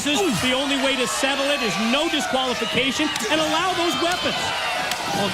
realizes the only way to settle it is no disqualification and allow those weapons. Well,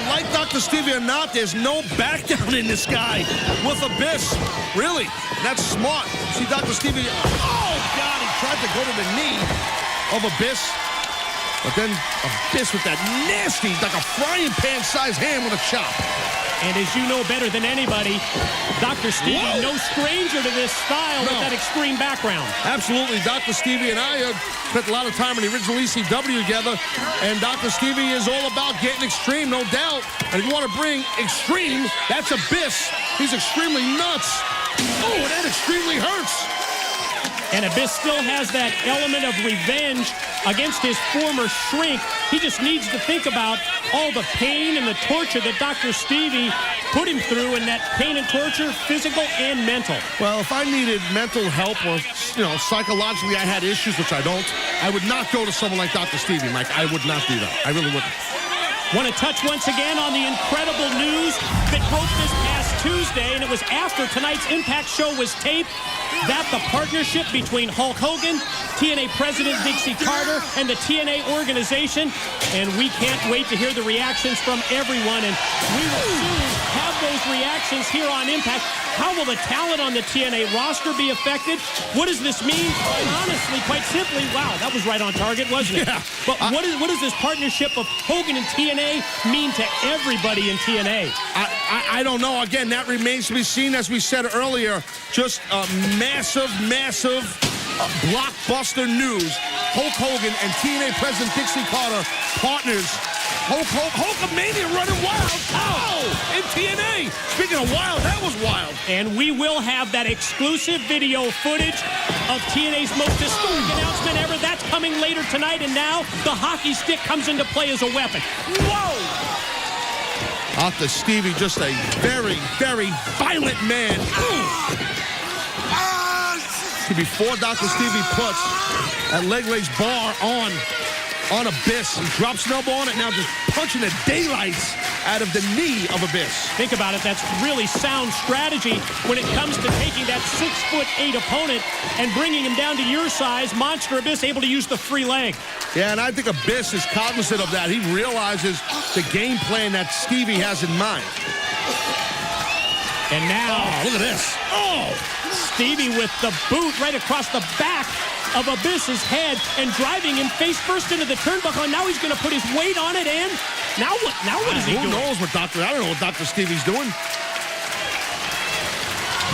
like Dr. Stevie or not, there's no back down in this guy with Abyss. Really, that's smart. See, Dr. Stevie, oh, God, he tried to go to the knee of Abyss. But then Abyss with that nasty, like a frying pan-sized hand with a chop. And as you know better than anybody, Dr. Stevie, no stranger to this style with that extreme background. Absolutely. Dr. Stevie and I spent a lot of time in the original ECW together, and Dr. Stevie is all about getting extreme, no doubt. And if you want to bring extreme, that's Abyss. He's extremely nuts. Oh, that extremely hurts. And Abyss still has that element of revenge against his former shrink. He just needs to think about all the pain and the torture that Dr. Stevie put him through, and that pain and torture, physical and mental. Well, if I needed mental help or, psychologically I had issues, which I don't, I would not go to someone like Dr. Stevie, Mike. I would not do that. I really wouldn't. Want to touch once again on the incredible news that broke this past Tuesday, and it was after tonight's Impact show was taped, that the partnership between Hulk Hogan, TNA President Dixie Carter, and the TNA organization, and we can't wait to hear the reactions from everyone, and we will soon have those reactions here on Impact. How will the talent on the TNA roster be affected? What does this mean? And honestly, quite simply, wow, that was right on target, wasn't it? Yeah. But what does this partnership of Hogan and TNA mean to everybody in TNA? I don't know. Again, that remains to be seen. As we said earlier, just massive blockbuster news. Hulk Hogan and TNA President Dixie Carter, partners. Hulkamania running wild. Oh, in TNA. Speaking of wild, that was wild. And we will have that exclusive video footage of TNA's most historic announcement ever. That's coming later tonight. And now the hockey stick comes into play as a weapon. Whoa! Dr. Stevie, just a very, very violent man. Before Dr. Stevie puts that leg raise bar on Abyss, he drops an elbow on it, now just punching the daylights out of the knee of Abyss. Think about it, that's really sound strategy when it comes to taking that 6'8" opponent and bringing him down to your size. Monster Abyss able to use the free leg. Yeah, and I think Abyss is cognizant of that. He realizes the game plan that Stevie has in mind. And now, look at this. Oh! Stevie with the boot right across the back of Abyss's head and driving him face first into the turnbuckle. And now he's going to put his weight on it. And now what? Now what is he doing? Who knows what I don't know what Dr. Stevie's doing.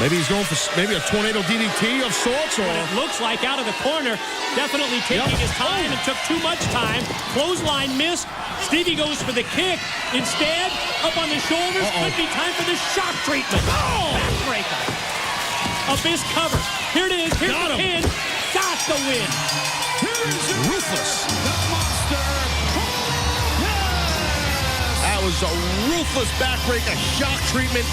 Maybe he's going for a tornado DDT of sorts, or it looks like out of the corner. Definitely taking his time and took too much time. Clothesline missed. Stevie goes for the kick. Instead, up on the shoulders. Could be time for the shock treatment. Oh! Backbreaker. Abyss cover. Here it is. Here's the pin. Got the win. Ruthless. That was a ruthless backbreaker, shock treatment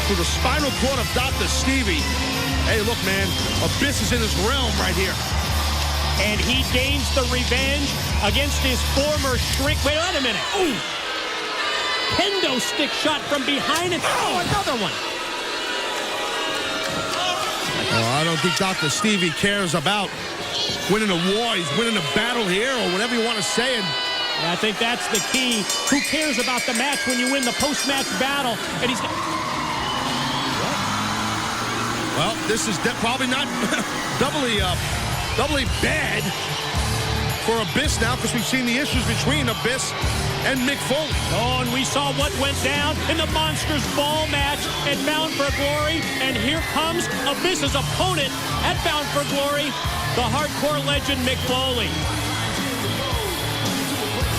to the spinal cord of Dr. Stevie. Hey, look, man, Abyss is in his realm right here. And he gains the revenge against his former shrink. Wait a minute. Ooh. Kendo stick shot from behind it. Oh, another one. I don't think Dr. Stevie cares about winning a war. He's winning a battle here, or whatever you want to say. And I think that's the key. Who cares about the match when you win the post-match battle? And he's... Well, this is probably not doubly bad for Abyss now, because we've seen the issues between Abyss and Mick Foley. Oh, and we saw what went down in the Monsters Ball match at Bound for Glory. And here comes Abyss's opponent at Bound for Glory, the hardcore legend Mick Foley.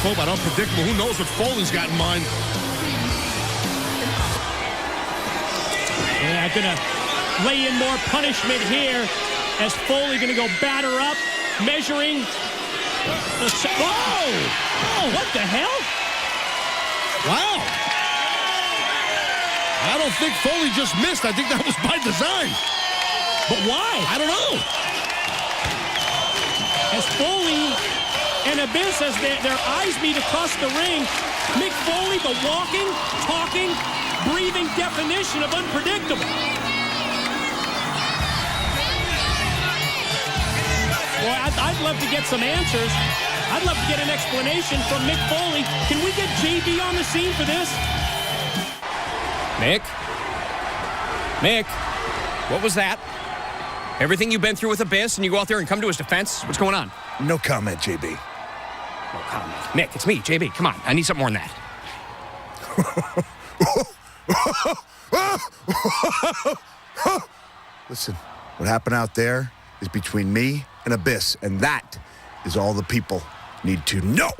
Talk about unpredictable. Who knows what Foley's got in mind? Yeah, gonna lay in more punishment here as Foley gonna go batter up, measuring. Oh, what the hell? Wow. I don't think Foley just missed. I think that was by design. But why? I don't know. As Foley and Abyss, as their eyes meet across the ring, Mick Foley, the walking, talking, breathing definition of unpredictable. Well, I'd love to get some answers. I'd love to get an explanation from Mick Foley. Can we get JB on the scene for this? Mick? Mick? What was that? Everything you've been through with Abyss, and you go out there and come to his defense? What's going on? No comment, JB. No comment. Mick, it's me, JB. Come on. I need something more than that. Listen, what happened out there is between me and Abyss, and that is all the people need to know.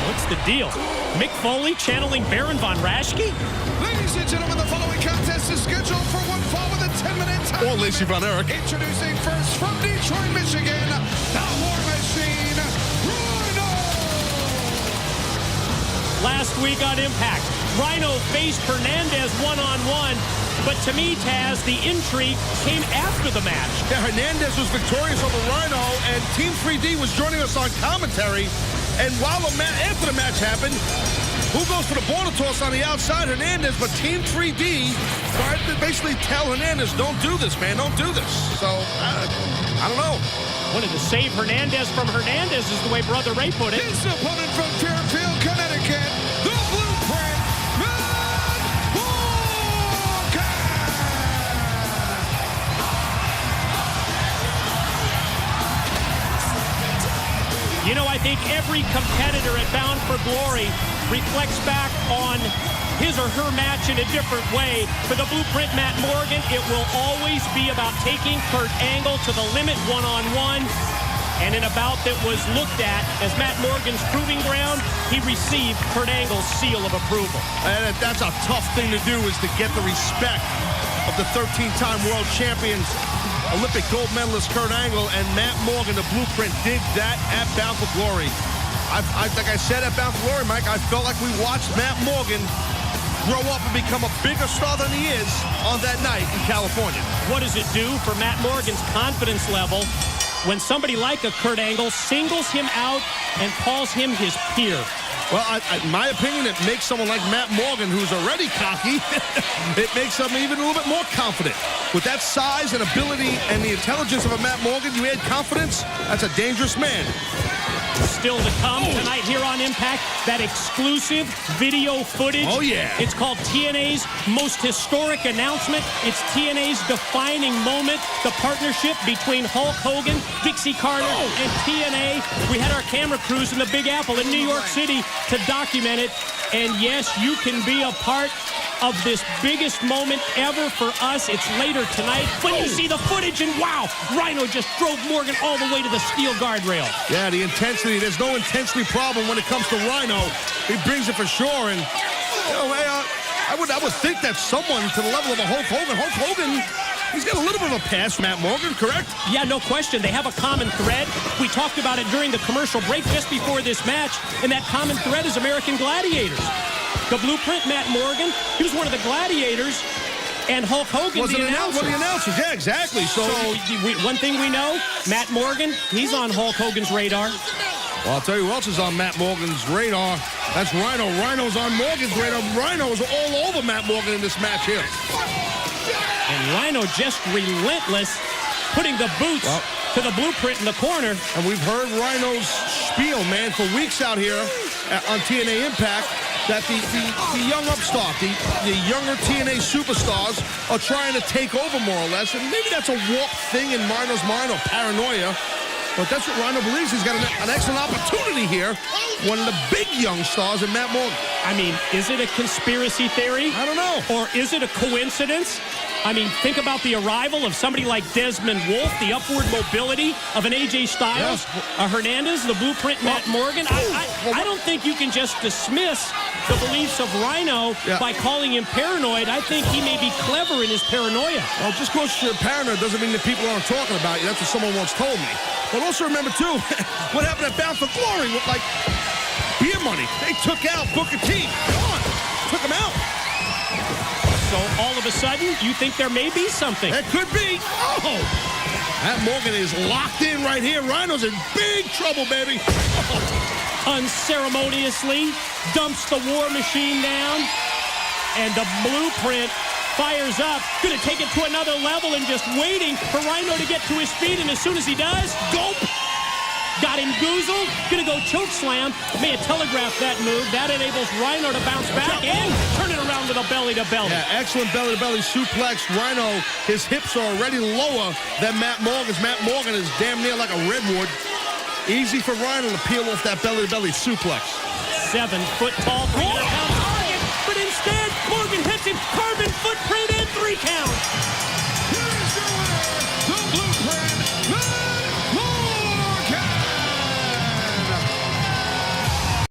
What's the deal? Mick Foley channeling Baron von Raschke? Ladies and gentlemen, the following contest is scheduled for one fall with a 10-minute time. Or Lacey Von Erich. Introducing first from Detroit, Michigan, the War Machine, Rhino! Last week on Impact, Rhino faced Hernandez one-on-one, but to me, Taz, the intrigue came after the match. Yeah, Hernandez was victorious over Rhino, and Team 3D was joining us on commentary. And while after the match happened, who goes for the border toss on the outside? Hernandez, but Team 3D tried to basically tell Hernandez, don't do this, man, don't do this. So, I don't know. Wanted to save Hernandez from Hernandez is the way Brother Ray put it. His opponent from Fairfield, Connecticut, the Blueprint, Matt Morgan! You know, I think every competitor at Bound for Glory reflects back on his or her match in a different way. For the Blueprint, Matt Morgan, it will always be about taking Kurt Angle to the limit one-on-one. And in a bout that was looked at as Matt Morgan's proving ground, he received Kurt Angle's seal of approval. And that's a tough thing to do, is to get the respect of the 13-time world champions, Olympic gold medalist Kurt Angle, and Matt Morgan, the Blueprint, did that at Bound for Glory. Like I said at Bound for Glory, Mike, I felt like we watched Matt Morgan grow up and become a bigger star than he is on that night in California. What does it do for Matt Morgan's confidence level when somebody like a Kurt Angle singles him out and calls him his peer? Well, in my opinion, it makes someone like Matt Morgan, who's already cocky, it makes him even a little bit more confident. With that size and ability and the intelligence of a Matt Morgan, you add confidence, that's a dangerous man. Still to come tonight here on Impact, that exclusive video footage. Oh, yeah. It's called TNA's most historic announcement. It's TNA's defining moment, the partnership between Hulk Hogan, Dixie Carter, and TNA. We had our camera crews in the Big Apple in New York City to document it. And yes, you can be a part of this biggest moment ever for us. It's later tonight when you see the footage, and wow, Rhino just drove Morgan all the way to the steel guardrail. Yeah, the intensity. There's no intensity problem when it comes to Rhino. He brings it for sure. And you know, I would think that someone to the level of a Hulk Hogan, he's got a little bit of a pass, Matt Morgan, correct? Yeah, no question. They have a common thread. We talked about it during the commercial break just before this match, and that common thread is American Gladiators. The Blueprint, Matt Morgan, he was one of the Gladiators, and Hulk Hogan, Was the it announcer. one of the announcers? Yeah, exactly. So one thing we know, Matt Morgan, he's on Hulk Hogan's radar. well, I'll tell you who else is on Matt Morgan's radar. That's Rhino. Rhino's on Morgan's radar. Rhino's all over Matt Morgan in this match here. And Rhino just relentless, putting the boots to the Blueprint in the corner. And we've heard Rhino's spiel, man, for weeks out here on TNA Impact, that the young upstart, the younger TNA superstars are trying to take over more or less. And maybe that's a warped thing in Rhino's mind, or paranoia. But that's what Rhino believes. He's got an excellent opportunity here. One of the big young stars in Matt Morgan. I mean, is it a conspiracy theory? I don't know. Or is it a coincidence? I mean, think about the arrival of somebody like Desmond Wolfe, the upward mobility of an AJ Styles, a Hernandez, the Blueprint, Matt Morgan. I don't think you can just dismiss the beliefs of Rhino by calling him paranoid. I think he may be clever in his paranoia. Well, just because you're paranoid doesn't mean that people aren't talking about you. That's what someone once told me. But also remember, too, what happened at Bound for Glory with, like, beer money. They took out Booker T. Come on. Took him out. So all of a sudden, you think there may be something. That could be. Oh! Matt Morgan is locked in right here. Rhino's in big trouble, baby. Oh. unceremoniously dumps the War Machine down, and the Blueprint fires up, gonna take it to another level and just waiting for Rhino to get to his feet, and as soon as he does, gulp! Got him goozled, gonna go choke slam. May have telegraphed that move. That enables Rhino to bounce back and turn it around with a belly-to-belly. Yeah, excellent belly-to-belly suplex. Rhino, his hips are already lower than Matt Morgan's. Matt Morgan is damn near like a redwood. Easy for Rhino to peel off that belly-to-belly suplex. 7-foot tall, 300-pound